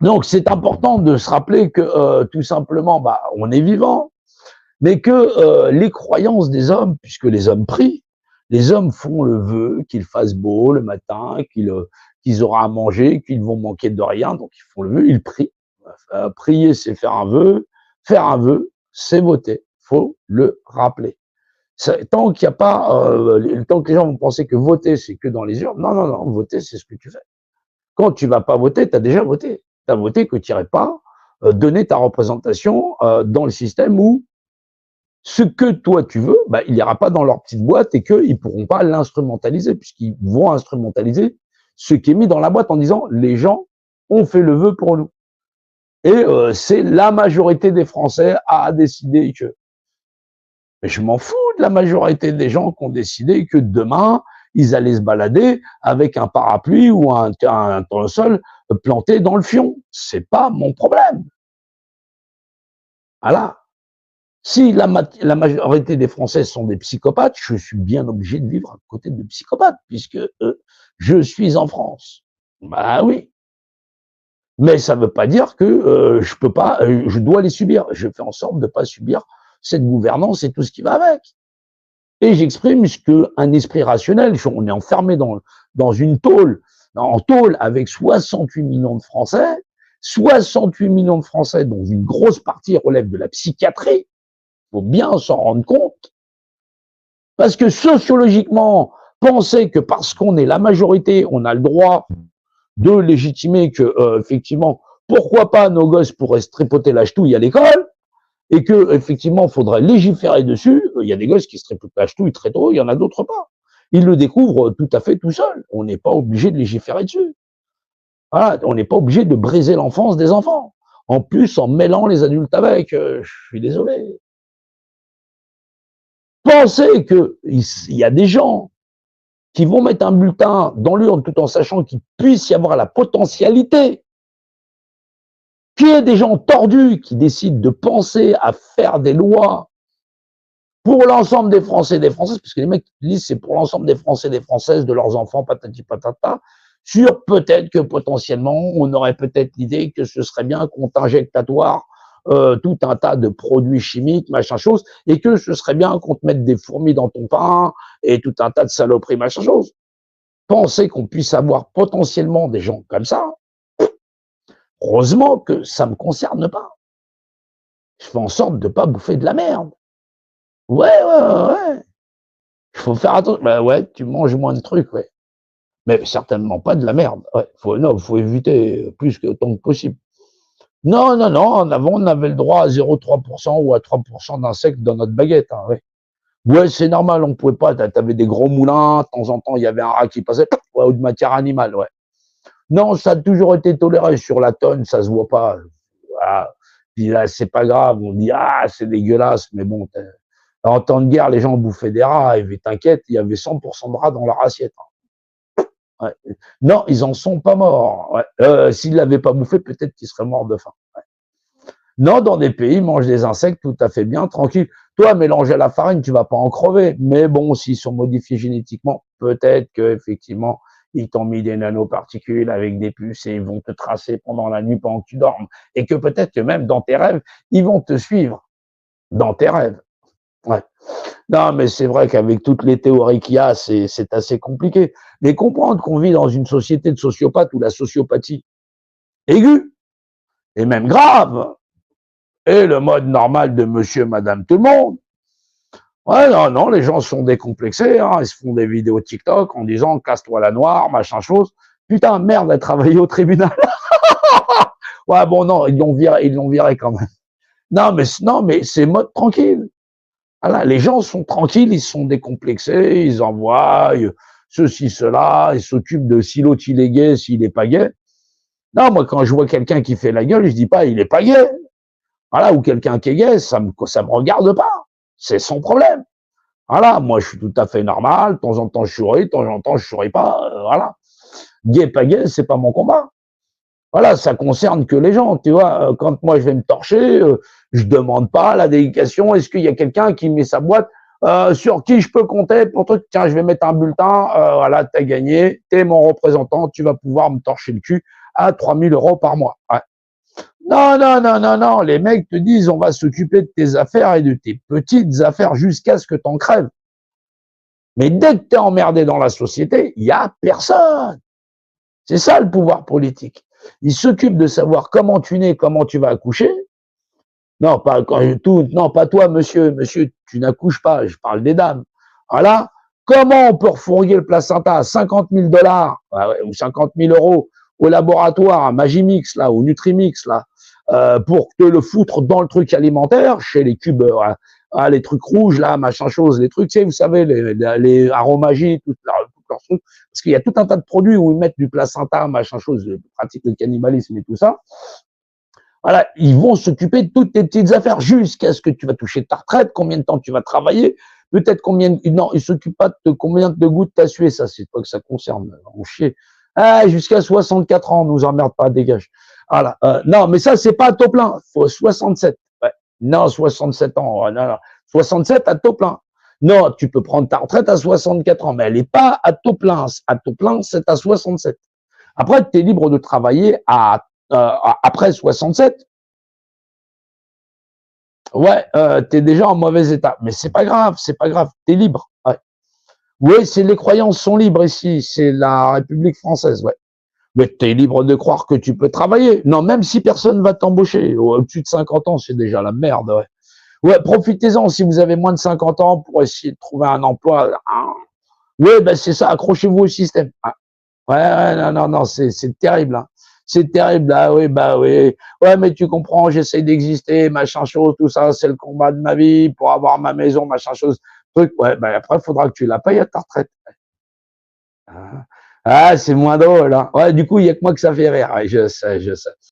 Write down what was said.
Donc, c'est important de se rappeler que tout simplement, bah, on est vivant, mais que les croyances des hommes, puisque les hommes prient, les hommes font le vœu qu'il fasse beau le matin, qu'ils auront à manger, qu'ils vont manquer de rien, donc ils font le vœu, ils prient. Prier, c'est faire un vœu, c'est voter. Faut le rappeler. Tant qu'il n'y a pas, tant que les gens vont penser que voter, c'est que dans les urnes, non, non, non, voter, c'est ce que tu fais. Quand tu vas pas voter, tu as déjà voté. Tu as voté que tu n'irais pas donner ta représentation dans le système où ce que toi tu veux, bah, il n'ira pas dans leur petite boîte et qu'ils ne pourront pas l'instrumentaliser, puisqu'ils vont instrumentaliser ce qui est mis dans la boîte en disant les gens ont fait le vœu pour nous. Et c'est la majorité des Français a décidé que. Mais je m'en fous de la majorité des gens qui ont décidé que demain, ils allaient se balader avec un parapluie ou un tournesol planté dans le fion. C'est pas mon problème. Voilà. Si la majorité des Français sont des psychopathes, je suis bien obligé de vivre à côté de psychopathes, puisque je suis en France. Bah oui. Mais ça ne veut pas dire que je peux pas, je dois les subir. Je fais en sorte de ne pas subir cette gouvernance et tout ce qui va avec. Et j'exprime ce qu'un esprit rationnel, on est enfermé dans une tôle, en tôle avec 68 millions de Français, 68 millions de Français dont une grosse partie relève de la psychiatrie, il faut bien s'en rendre compte, parce que sociologiquement, penser que parce qu'on est la majorité, on a le droit de légitimer que, effectivement, pourquoi pas nos gosses pourraient se tripoter la ch'touille à l'école, et que effectivement, faudrait légiférer dessus. Il y a des gosses qui se tripotent la ch'touille très tôt, il y en a d'autres pas. Ils le découvrent tout à fait tout seuls. On n'est pas obligé de légiférer dessus. Voilà, on n'est pas obligé de briser l'enfance des enfants. En plus, en mêlant les adultes avec, je suis désolé. Pensez qu'il y a des gens qui vont mettre un bulletin dans l'urne tout en sachant qu'il puisse y avoir la potentialité qu'il y ait des gens tordus qui décident de penser à faire des lois pour l'ensemble des Français et des Françaises, parce que les mecs disent c'est pour l'ensemble des Français et des Françaises, de leurs enfants, patati patata, sur peut-être que potentiellement, on aurait peut-être l'idée que ce serait bien qu'on t'injectatoire tout un tas de produits chimiques, machin chose, et que ce serait bien qu'on te mette des fourmis dans ton pain et tout un tas de saloperies, machin chose. Penser qu'on puisse avoir potentiellement des gens comme ça, heureusement que ça me concerne pas. Je fais en sorte de pas bouffer de la merde. Ouais, ouais, ouais, ouais. Il faut faire attention. Bah ouais, tu manges moins de trucs, ouais. Mais certainement pas de la merde. Ouais, faut éviter plus que autant que possible. Non, non, non, en avant, on avait le droit à 0,3% ou à 3% d'insectes dans notre baguette, hein, ouais. Ouais, c'est normal, on pouvait pas, t'avais des gros moulins, de temps en temps, il y avait un rat qui passait, ouais, ou de matière animale, ouais. Non, ça a toujours été toléré sur la tonne, ça se voit pas. Voilà. Puis là, c'est pas grave, on dit, ah, c'est dégueulasse, mais bon, en temps de guerre, les gens bouffaient des rats, et t'inquiète, il y avait 100% de rats dans leur assiette. Ouais. Non, ils en sont pas morts. Ouais. S'ils l'avaient pas bouffé, peut-être qu'ils seraient morts de faim. Ouais. Non, dans des pays, ils mangent des insectes tout à fait bien, tranquille. Toi, mélanger à la farine, tu vas pas en crever. Mais bon, s'ils sont modifiés génétiquement, peut-être que effectivement, ils t'ont mis des nanoparticules avec des puces et ils vont te tracer pendant la nuit pendant que tu dormes. Et que peut-être que même dans tes rêves, ils vont te suivre. Dans tes rêves. Ouais. Non, mais c'est vrai qu'avec toutes les théories qu'il y a, c'est assez compliqué. Mais comprendre qu'on vit dans une société de sociopathes où la sociopathie aiguë et même grave est le mode normal de monsieur, madame, tout le monde. Ouais, non, non, les gens sont décomplexés, hein, ils se font des vidéos TikTok en disant casse-toi la noire, machin chose. Putain, merde, elle travaillait au tribunal. Ouais, bon, non, ils l'ont viré quand même. Non, mais c'est mode tranquille. Voilà, les gens sont tranquilles, ils sont décomplexés, ils envoient ceci, cela, ils s'occupent de si l'autre il est gay, s'il est pas gay. Non, moi, quand je vois quelqu'un qui fait la gueule, je dis pas il est pas gay. Voilà, ou quelqu'un qui est gay, ça me regarde pas. C'est son problème. Voilà, moi, je suis tout à fait normal. De temps en temps, je souris, de temps en temps, je souris pas. Voilà. Gay, pas gay, c'est pas mon combat. Voilà, ça concerne que les gens, tu vois. Quand moi, je vais me torcher, je demande pas la dédication. Est-ce qu'il y a quelqu'un qui met sa boîte sur qui je peux compter pour toi? Tiens, je vais mettre un bulletin. Voilà, t'as gagné. T'es mon représentant. Tu vas pouvoir me torcher le cul à 3 000 € par mois. Ouais. Non, non, non, non, non, les mecs te disent on va s'occuper de tes affaires et de tes petites affaires jusqu'à ce que t'en crèves. Mais dès que t'es emmerdé dans la société, il n'y a personne. C'est ça le pouvoir politique. Il s'occupe de savoir comment tu nais, comment tu vas accoucher. Non, pas tout, non, pas toi, monsieur. Monsieur, tu n'accouches pas. Je parle des dames. Voilà. Comment on peut refourguer le placenta à 50 000 $ ou 50 000 € au laboratoire, à Magimix, là, au Nutrimix, là, pour te le foutre dans le truc alimentaire, chez les cubes, les trucs rouges, là, machin chose, les trucs, tu sais, vous savez, les aromagies, tout leurs trucs. Parce qu'il y a tout un tas de produits où ils mettent du placenta, machin chose, pratique le cannibalisme et tout ça. Voilà, ils vont s'occuper de toutes tes petites affaires jusqu'à ce que tu vas toucher ta retraite, combien de temps tu vas travailler, peut-être combien, non, ils s'occupent pas de combien de gouttes t'as sué, ça, c'est toi que ça concerne, on chie. Ah, jusqu'à 64 ans, nous emmerde pas, dégage. Voilà, non, mais ça, c'est pas à taux plein, faut 67. Ouais. Non, 67 ans, non, non. 67 à taux plein. Non, tu peux prendre ta retraite à 64 ans, mais elle n'est pas à taux plein. À taux plein, c'est à 67. Après, tu es libre de travailler après 67. Ouais, tu es déjà en mauvais état. Mais c'est pas grave, tu es libre. Ouais. Oui, c'est les croyances sont libres ici, c'est la République française, ouais. Mais tu es libre de croire que tu peux travailler. Non, même si personne va t'embaucher. Au-dessus de 50 ans, c'est déjà la merde, ouais. Ouais, profitez-en si vous avez moins de 50 ans pour essayer de trouver un emploi. Oui, ben c'est ça, accrochez-vous au système. Ouais, ouais, non, non, non, c'est terrible, hein. C'est terrible, ah oui, bah oui. Ouais, mais tu comprends, j'essaye d'exister, machin chose, tout ça, c'est le combat de ma vie pour avoir ma maison, machin chose, truc. Ouais, bah après, il faudra que tu la payes à ta retraite. Ah, c'est moins drôle, hein. Ouais, du coup, il y a que moi que ça fait rire. Ouais, je sais, je sais.